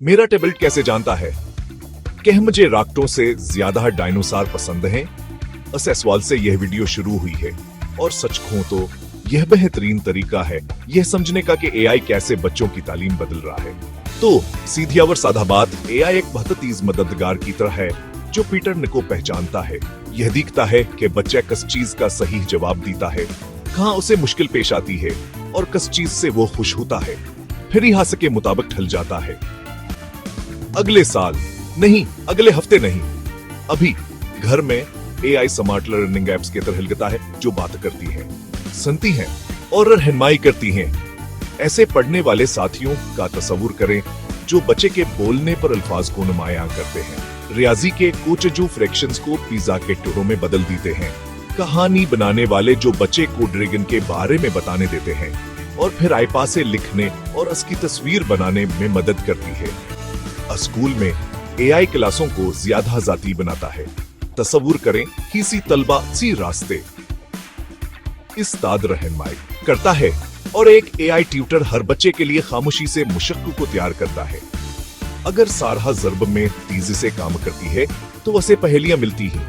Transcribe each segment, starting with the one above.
मेरा टेबलेट कैसे जानता है कि मुझे राक्टों से ज्यादा डायनासोर पसंद हैं? इस सवाल से यह वीडियो शुरू हुई है और सच कहूं तो यह बेहतरीन तरीका है यह समझने का कि एआई कैसे बच्चों की तालीम बदल रहा है। तो सीधी और सादा बात, एआई एक बहुत तेज मददगार की तरह है जो पीटर को पहचानता है। यह दिखता है कि बच्चा किस चीज का सही जवाब देता है, कहाँ उसे मुश्किल पेश आती है और किस चीज से वो खुश होता है, फिर यहाँ के मुताबिक ढल जाता है। अगले साल नहीं, अगले हफ्ते नहीं, अभी घर में एआई स्मार्ट लर्निंग एप्स की तरह हिलता है जो बात करती हैं, सुनती हैं और रहनुमाई करती हैं। ऐसे पढ़ने वाले साथियों का तस्वुर करें जो बच्चे के बोलने पर अल्फाज को नुमायां करते हैं। रियाजी के कोच जो फ्रैक्शंस को पिज्जा के टुकड़ों में बदल देते हैं। कहानी बनाने वाले जो बच्चे को ड्रैगन के बारे में बताने देते हैं और फिर आईपैड से लिखने और उसकी तस्वीर बनाने में मदद करती है। स्कूल में एआई क्लासों को ज्यादा जाती बनाता है। तस्वुर करें किसी तलबा सी रास्ते इस्ताद रहनुमाई करता है और एक एआई ट्यूटर हर बच्चे के लिए खामोशी से मुशक्क को तैयार करता है। अगर सारहा ज़र्ब में तेजी से काम करती है तो उसे पहेलियां मिलती हैं।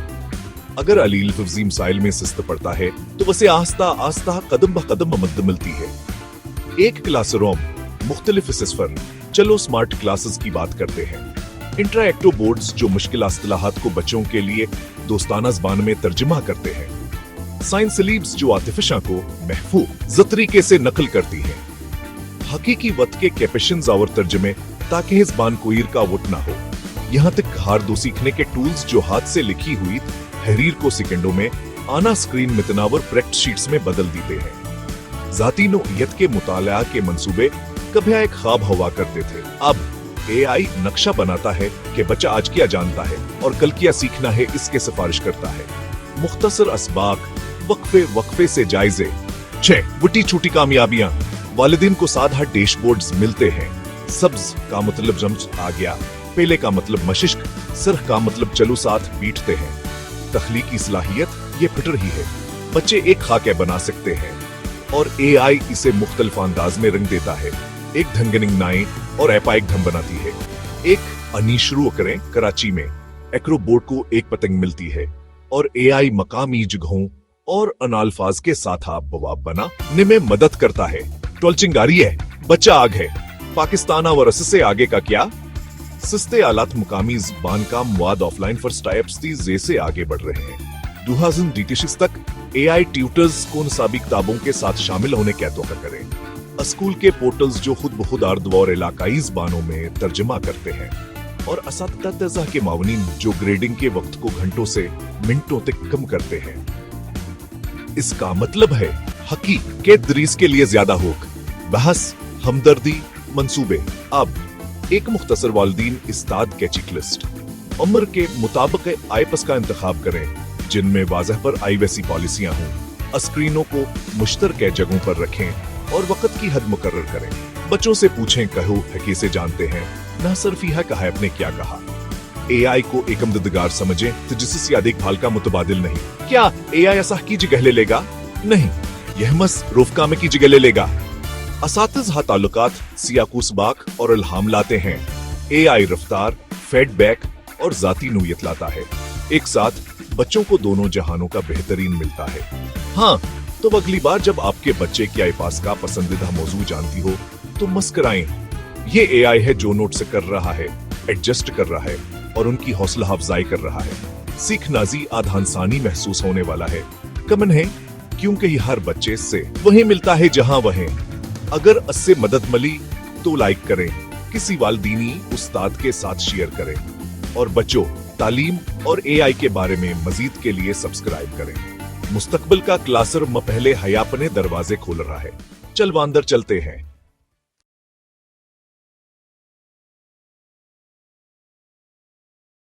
अगर अलील फजीम साइल में सुस्त पड़ता है तो उसे आस्ता आस्ता कदम ब कदम मदद मिलती है। एक क्लासरूम मुख्तलिफ सिस्फर। चलो स्मार्ट क्लासेस की बात करते हैं। इंटरएक्टिव बोर्ड्स जो मुश्किल इस्तिलाहात को बच्चों के लिए दोस्ताना ज़बान में तर्जुमा करते हैं। साइंस लीब्स जो आतिफिशा को महफूज तरीके से नकल करती हैं। हकीकी वक्त के कैप्शंस और तर्जमे ताकि इस बान को ईर का वोट ना हो। यहाँ तक हार दो सीखने के टूल्स जो हाथ से लिखी हुई तहरीर को सेकंडों में आना स्क्रीन में तनावर प्रेक्ट शीट्स में बदल देते हैं। जाती नोयत के मुताला के मंसूबे कभी एक ख्वाब हुआ करते थे। अब एआई नक्शा बनाता है कि बच्चा आज क्या जानता है और कल क्या सीखना है, इसके सिफारिश करता है। मुख्तसर असबाक वक्फे से जायजे। 6 बड़ी छोटी कामयाबियां। वालिदैन को साधा डैशबोर्ड्स मिलते हैं। सब्ज का मतलब जम्स आ गया, पहले का मतलब मशिश्क, सिर्फ का मतलब चलो साथ बीटते हैं। तख्लीकी सलाहियत ये फिटर ही है। बच्चे एक खाके बना सकते हैं और एआई इसे मुख्तलिफ अंदाज में रंग देता है। एक धंगनिंग नाई और एपा एक धम बनाती है। एक अनी शुरू करें कराची में एक्रोबोट को एक पतंग मिलती है और एआई मकामी जगहों और अनाल्फाज के साथ आप बवाब बना में मदद करता है। टोलचिंगारी है, बच्चा आग है। पाकिस्तान और से आगे का क्या? सस्ते आलात मुकामी ज़बान का मवाद ऑफलाइन फर्स्ट टाइप्स जैसे आगे बढ़ रहे हैं। 2026 तक एआई ट्यूटर्स को निसाबी किताबों के साथ शामिल होने का तौक़ा करें। स्कूल के पोर्टल्स जो खुद ब खुद अर्द और इलाकाई ज़बानों में तर्जुमा करते हैं और असातिज़ा के मावनीन जो ग्रेडिंग के वक्त को घंटों से मिनटों तक कम करते हैं। इसका मतलब है हकी के दरीस के लिए ज्यादा होक, बहस, हमदर्दी, मंसूबे। अब एक मुख्तसर वालिदीन इस्ताद के चेकलिस्ट उम्र के मुताबिक आईपस का इंतखाब करें जिनमें वाज़ह पर आईवेसी पॉलिसियां हों। स्क्रीनों को मुश्तरके जगहों पर रखें और वक्त की हद मुकर्रर करें। बच्चों से पूछें कहो है कैसे जानते हैं, ना सिर्फ यह कहा आपने क्या कहा। एआई को एक मददगार समझें तो जिससे देखभाल का मुतबादिल नहीं। क्या एआई ऐसा की जगह ले लेगा? नहीं, यह मस रोफका में की जगह ले लेगा। असातिज़ा ताल्लुकात सियाकुसबाक और इल्हाम लाते हैं। एआई रफ्तार, फीडबैक और जाती नोयत लाता है। एक साथ बच्चों को दोनों जहानों का बेहतरीन मिलता है। हाँ, तो अगली बार जब आपके बच्चे के आईपास का पसंदीदा मौजू जानती हो तो मुस्कुराएं। ये एआई है जो नोट से कर रहा है, एडजस्ट कर रहा है और उनकी हौसला अफजाई कर रहा है। सीखनाजी आधानसानी महसूस होने वाला है। कमन है क्योंकि ये हर बच्चे से वही मिलता है जहां वह। अगर इससे मदद मिली तो लाइक करें, किसी वालिदीनी उस्ताद के साथ शेयर करें और बच्चों तालीम और एआई के बारे में मजीद के लिए सब्सक्राइब करें। मुस्तकबिल का क्लासरूम पहले हयापने दरवाजे खोल रहा है। चल वांदर चलते हैं।